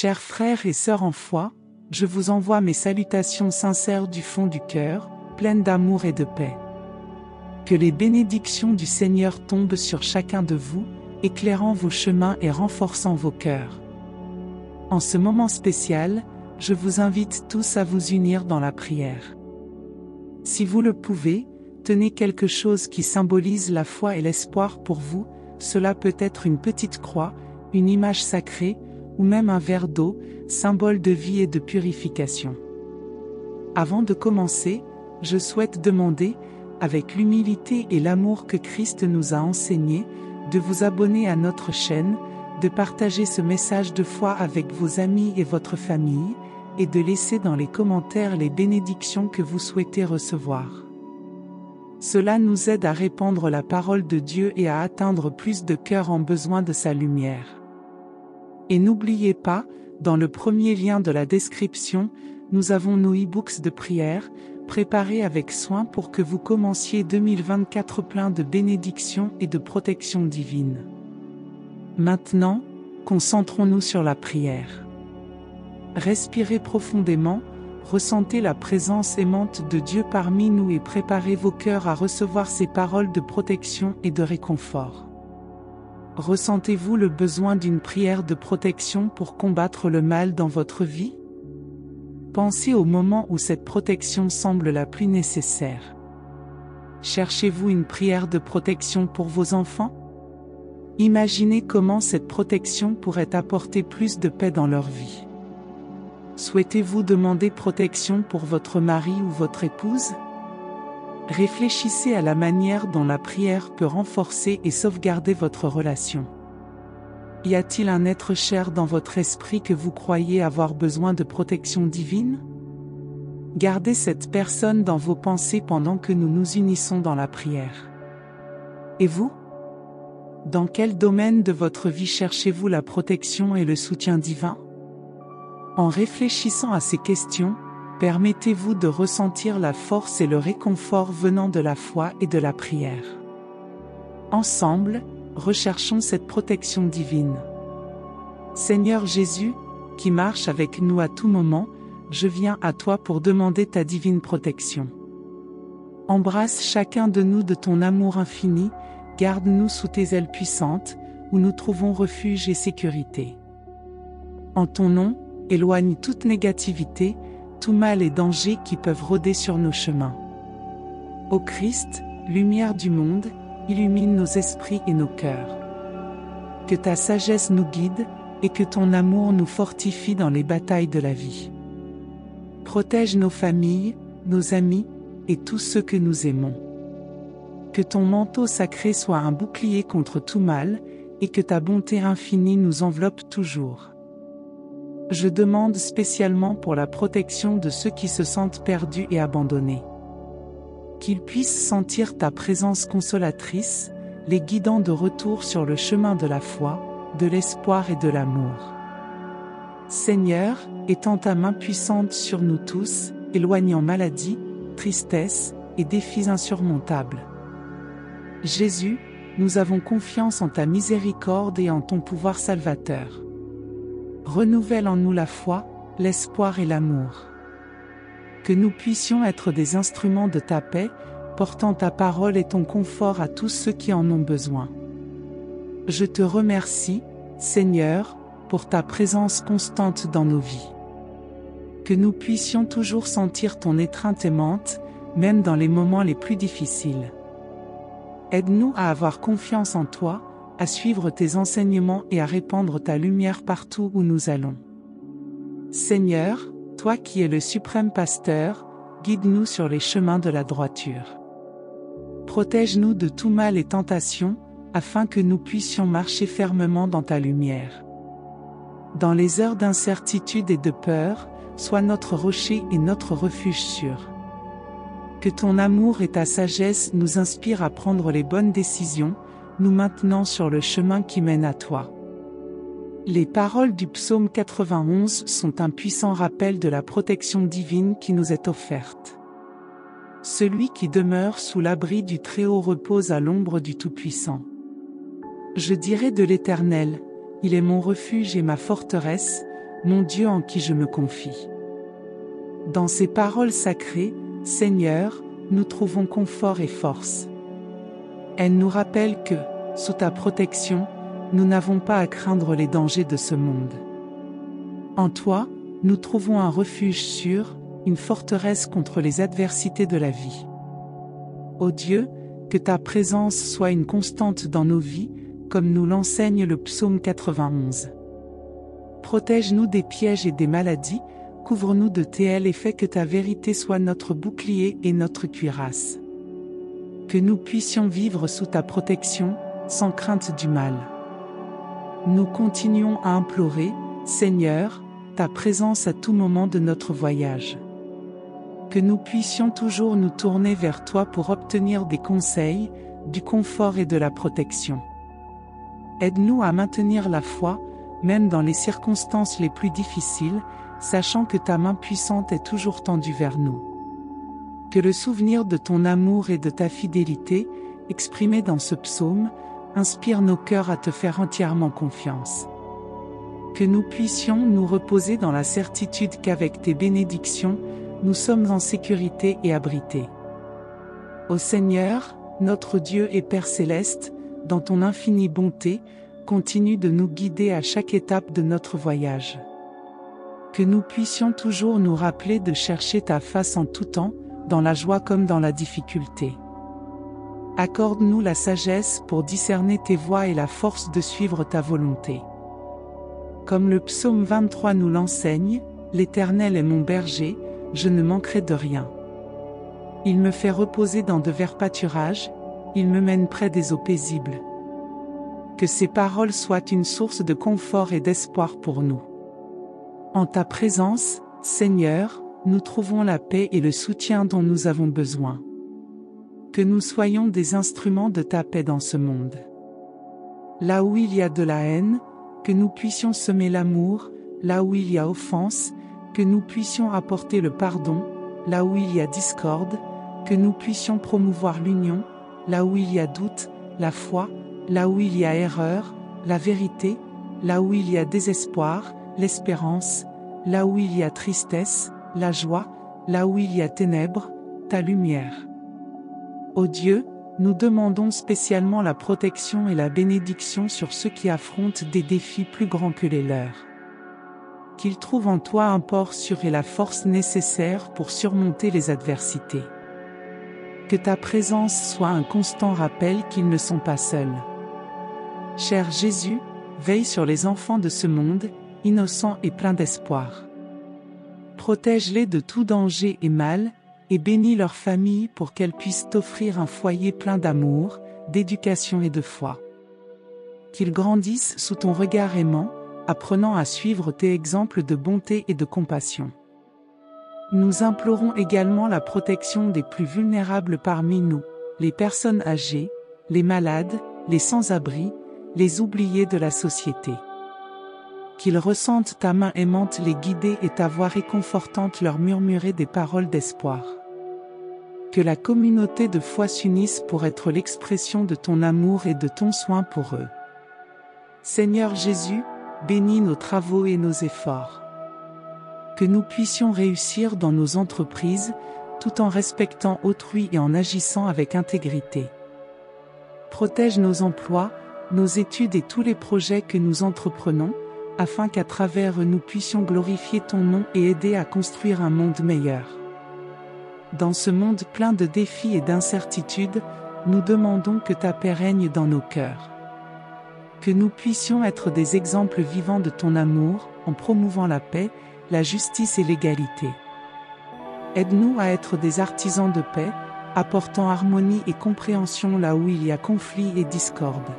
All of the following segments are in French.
Chers frères et sœurs en foi, je vous envoie mes salutations sincères du fond du cœur, pleines d'amour et de paix. Que les bénédictions du Seigneur tombent sur chacun de vous, éclairant vos chemins et renforçant vos cœurs. En ce moment spécial, je vous invite tous à vous unir dans la prière. Si vous le pouvez, tenez quelque chose qui symbolise la foi et l'espoir pour vous, cela peut être une petite croix, une image sacrée, ou même un verre d'eau, symbole de vie et de purification. Avant de commencer, je souhaite demander, avec l'humilité et l'amour que Christ nous a enseigné, de vous abonner à notre chaîne, de partager ce message de foi avec vos amis et votre famille, et de laisser dans les commentaires les bénédictions que vous souhaitez recevoir. Cela nous aide à répandre la parole de Dieu et à atteindre plus de cœurs en besoin de sa lumière. Et n'oubliez pas, dans le premier lien de la description, nous avons nos e-books de prière, préparés avec soin pour que vous commenciez 2024 plein de bénédictions et de protection divine. Maintenant, concentrons-nous sur la prière. Respirez profondément, ressentez la présence aimante de Dieu parmi nous et préparez vos cœurs à recevoir ses paroles de protection et de réconfort. Ressentez-vous le besoin d'une prière de protection pour combattre le mal dans votre vie? Pensez au moment où cette protection semble la plus nécessaire. Cherchez-vous une prière de protection pour vos enfants? Imaginez comment cette protection pourrait apporter plus de paix dans leur vie. Souhaitez-vous demander protection pour votre mari ou votre épouse? Réfléchissez à la manière dont la prière peut renforcer et sauvegarder votre relation. Y a-t-il un être cher dans votre esprit que vous croyez avoir besoin de protection divine? Gardez cette personne dans vos pensées pendant que nous nous unissons dans la prière. Et vous? Dans quel domaine de votre vie cherchez-vous la protection et le soutien divin? En réfléchissant à ces questions, permettez-vous de ressentir la force et le réconfort venant de la foi et de la prière. Ensemble, recherchons cette protection divine. Seigneur Jésus, qui marche avec nous à tout moment, je viens à toi pour demander ta divine protection. Embrasse chacun de nous de ton amour infini, garde-nous sous tes ailes puissantes, où nous trouvons refuge et sécurité. En ton nom, éloigne toute négativité, tout mal et danger qui peuvent rôder sur nos chemins. Ô Christ, lumière du monde, illumine nos esprits et nos cœurs. Que ta sagesse nous guide, et que ton amour nous fortifie dans les batailles de la vie. Protège nos familles, nos amis, et tous ceux que nous aimons. Que ton manteau sacré soit un bouclier contre tout mal, et que ta bonté infinie nous enveloppe toujours. Je demande spécialement pour la protection de ceux qui se sentent perdus et abandonnés. Qu'ils puissent sentir ta présence consolatrice, les guidant de retour sur le chemin de la foi, de l'espoir et de l'amour. Seigneur, étends ta main puissante sur nous tous, éloignant maladie, tristesse et défis insurmontables. Jésus, nous avons confiance en ta miséricorde et en ton pouvoir salvateur. Renouvelle en nous la foi, l'espoir et l'amour. Que nous puissions être des instruments de ta paix, portant ta parole et ton confort à tous ceux qui en ont besoin. Je te remercie, Seigneur, pour ta présence constante dans nos vies. Que nous puissions toujours sentir ton étreinte aimante, même dans les moments les plus difficiles. Aide-nous à avoir confiance en toi, à suivre tes enseignements et à répandre ta lumière partout où nous allons. Seigneur, toi qui es le suprême pasteur, guide-nous sur les chemins de la droiture. Protège-nous de tout mal et tentation, afin que nous puissions marcher fermement dans ta lumière. Dans les heures d'incertitude et de peur, sois notre rocher et notre refuge sûr. Que ton amour et ta sagesse nous inspirent à prendre les bonnes décisions, nous maintenant sur le chemin qui mène à toi. Les paroles du psaume 91 sont un puissant rappel de la protection divine qui nous est offerte. Celui qui demeure sous l'abri du Très-Haut repose à l'ombre du Tout-Puissant. Je dirai de l'Éternel, il est mon refuge et ma forteresse, mon Dieu en qui je me confie. Dans ces paroles sacrées, Seigneur, nous trouvons confort et force. Elles nous rappellent que, sous ta protection, nous n'avons pas à craindre les dangers de ce monde. En toi, nous trouvons un refuge sûr, une forteresse contre les adversités de la vie. Ô Dieu, que ta présence soit une constante dans nos vies, comme nous l'enseigne le psaume 91. Protège-nous des pièges et des maladies, couvre-nous de tes ailes et fais que ta vérité soit notre bouclier et notre cuirasse. Que nous puissions vivre sous ta protection, sans crainte du mal. Nous continuons à implorer, Seigneur, ta présence à tout moment de notre voyage. Que nous puissions toujours nous tourner vers toi pour obtenir des conseils, du confort et de la protection. Aide-nous à maintenir la foi, même dans les circonstances les plus difficiles, sachant que ta main puissante est toujours tendue vers nous. Que le souvenir de ton amour et de ta fidélité, exprimés dans ce psaume, inspire nos cœurs à te faire entièrement confiance. Que nous puissions nous reposer dans la certitude qu'avec tes bénédictions, nous sommes en sécurité et abrités. Ô Seigneur, notre Dieu et Père céleste, dans ton infinie bonté, continue de nous guider à chaque étape de notre voyage. Que nous puissions toujours nous rappeler de chercher ta face en tout temps, dans la joie comme dans la difficulté. Accorde-nous la sagesse pour discerner tes voies et la force de suivre ta volonté. Comme le psaume 23 nous l'enseigne, l'Éternel est mon berger, je ne manquerai de rien. Il me fait reposer dans de verts pâturages, il me mène près des eaux paisibles. Que ces paroles soient une source de confort et d'espoir pour nous. En ta présence, Seigneur, nous trouvons la paix et le soutien dont nous avons besoin. Que nous soyons des instruments de ta paix dans ce monde. Là où il y a de la haine, que nous puissions semer l'amour, là où il y a offense, que nous puissions apporter le pardon, là où il y a discorde, que nous puissions promouvoir l'union, là où il y a doute, la foi, là où il y a erreur, la vérité, là où il y a désespoir, l'espérance, là où il y a tristesse, la joie, là où il y a ténèbres, ta lumière. Ô Dieu, nous demandons spécialement la protection et la bénédiction sur ceux qui affrontent des défis plus grands que les leurs. Qu'ils trouvent en toi un port sûr et la force nécessaire pour surmonter les adversités. Que ta présence soit un constant rappel qu'ils ne sont pas seuls. Cher Jésus, veille sur les enfants de ce monde, innocents et pleins d'espoir. Protège-les de tout danger et mal, et bénis leur famille pour qu'elles puissent t'offrir un foyer plein d'amour, d'éducation et de foi. Qu'ils grandissent sous ton regard aimant, apprenant à suivre tes exemples de bonté et de compassion. Nous implorons également la protection des plus vulnérables parmi nous, les personnes âgées, les malades, les sans-abri, les oubliés de la société. Qu'ils ressentent ta main aimante les guider et ta voix réconfortante leur murmurer des paroles d'espoir. Que la communauté de foi s'unisse pour être l'expression de ton amour et de ton soin pour eux. Seigneur Jésus, bénis nos travaux et nos efforts. Que nous puissions réussir dans nos entreprises, tout en respectant autrui et en agissant avec intégrité. Protège nos emplois, nos études et tous les projets que nous entreprenons, afin qu'à travers eux nous puissions glorifier ton nom et aider à construire un monde meilleur. Dans ce monde plein de défis et d'incertitudes, nous demandons que ta paix règne dans nos cœurs. Que nous puissions être des exemples vivants de ton amour, en promouvant la paix, la justice et l'égalité. Aide-nous à être des artisans de paix, apportant harmonie et compréhension là où il y a conflit et discorde.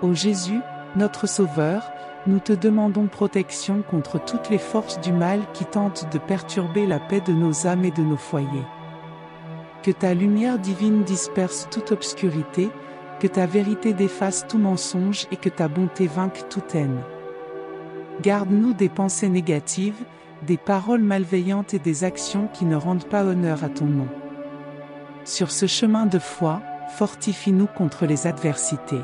Ô Jésus, notre Sauveur, nous te demandons protection contre toutes les forces du mal qui tentent de perturber la paix de nos âmes et de nos foyers. Que ta lumière divine disperse toute obscurité, que ta vérité déface tout mensonge et que ta bonté vainque toute haine. Garde-nous des pensées négatives, des paroles malveillantes et des actions qui ne rendent pas honneur à ton nom. Sur ce chemin de foi, fortifie-nous contre les adversités.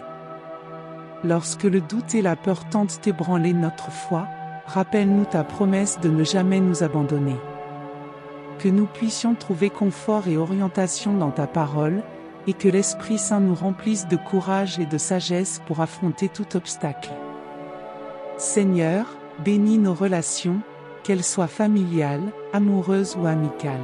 Lorsque le doute et la peur tentent d'ébranler notre foi, rappelle-nous ta promesse de ne jamais nous abandonner. Que nous puissions trouver confort et orientation dans ta parole, et que l'Esprit Saint nous remplisse de courage et de sagesse pour affronter tout obstacle. Seigneur, bénis nos relations, qu'elles soient familiales, amoureuses ou amicales.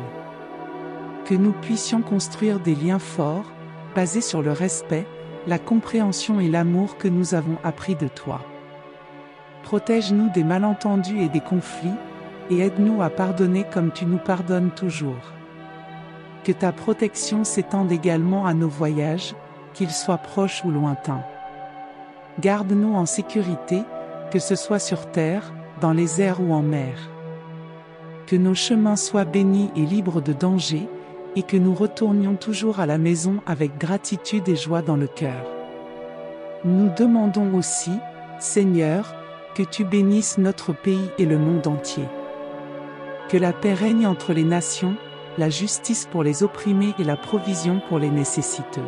Que nous puissions construire des liens forts, basés sur le respect, la compréhension et l'amour que nous avons appris de toi. Protège-nous des malentendus et des conflits, et aide-nous à pardonner comme tu nous pardonnes toujours. Que ta protection s'étende également à nos voyages, qu'ils soient proches ou lointains. Garde-nous en sécurité, que ce soit sur terre, dans les airs ou en mer. Que nos chemins soient bénis et libres de danger, et que nous retournions toujours à la maison avec gratitude et joie dans le cœur. Nous demandons aussi, Seigneur, que tu bénisses notre pays et le monde entier. Que la paix règne entre les nations, la justice pour les opprimés et la provision pour les nécessiteux.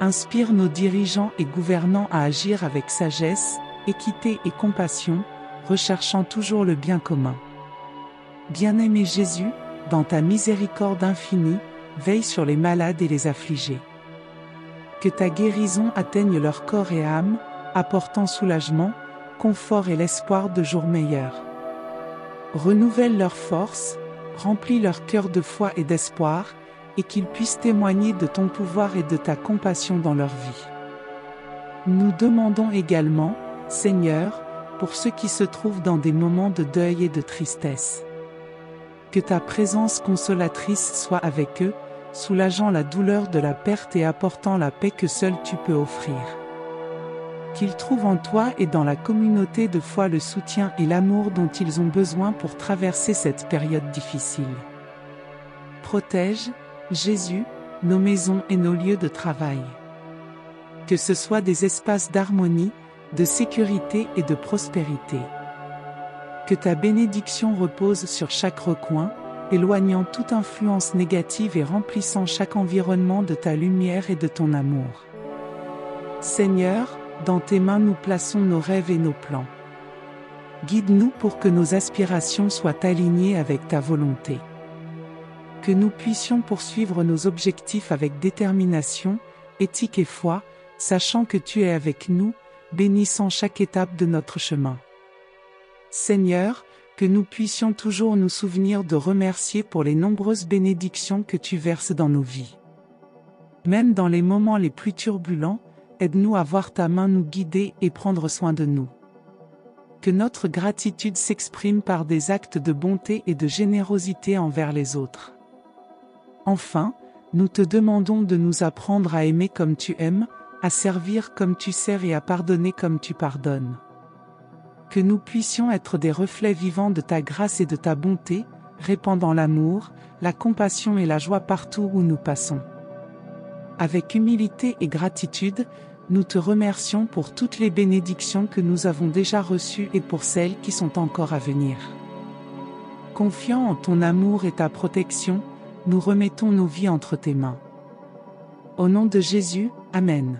Inspire nos dirigeants et gouvernants à agir avec sagesse, équité et compassion, recherchant toujours le bien commun. Bien-aimé Jésus, dans ta miséricorde infinie, veille sur les malades et les affligés. Que ta guérison atteigne leur corps et âme, apportant soulagement, confort et l'espoir de jours meilleurs. Renouvelle leur force, remplis leur cœur de foi et d'espoir, et qu'ils puissent témoigner de ton pouvoir et de ta compassion dans leur vie. Nous demandons également, Seigneur, pour ceux qui se trouvent dans des moments de deuil et de tristesse. Que ta présence consolatrice soit avec eux, soulageant la douleur de la perte et apportant la paix que seul tu peux offrir. Qu'ils trouvent en toi et dans la communauté de foi le soutien et l'amour dont ils ont besoin pour traverser cette période difficile. Protège, Jésus, nos maisons et nos lieux de travail. Que ce soit des espaces d'harmonie, de sécurité et de prospérité. Que ta bénédiction repose sur chaque recoin, éloignant toute influence négative et remplissant chaque environnement de ta lumière et de ton amour. Seigneur, dans tes mains nous plaçons nos rêves et nos plans. Guide-nous pour que nos aspirations soient alignées avec ta volonté. Que nous puissions poursuivre nos objectifs avec détermination, éthique et foi, sachant que tu es avec nous, bénissant chaque étape de notre chemin. Seigneur, que nous puissions toujours nous souvenir de remercier pour les nombreuses bénédictions que tu verses dans nos vies. Même dans les moments les plus turbulents, aide-nous à voir ta main nous guider et prendre soin de nous. Que notre gratitude s'exprime par des actes de bonté et de générosité envers les autres. Enfin, nous te demandons de nous apprendre à aimer comme tu aimes, à servir comme tu sers et à pardonner comme tu pardonnes. Que nous puissions être des reflets vivants de ta grâce et de ta bonté, répandant l'amour, la compassion et la joie partout où nous passons. Avec humilité et gratitude, nous te remercions pour toutes les bénédictions que nous avons déjà reçues et pour celles qui sont encore à venir. Confiant en ton amour et ta protection, nous remettons nos vies entre tes mains. Au nom de Jésus, Amen.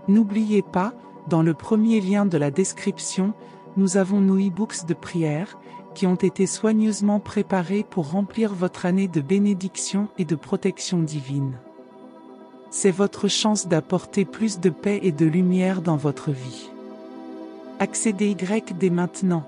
N'oubliez pas, dans le premier lien de la description, nous avons nos e-books de prière, qui ont été soigneusement préparés pour remplir votre année de bénédiction et de protection divine. C'est votre chance d'apporter plus de paix et de lumière dans votre vie. Accédez dès maintenant.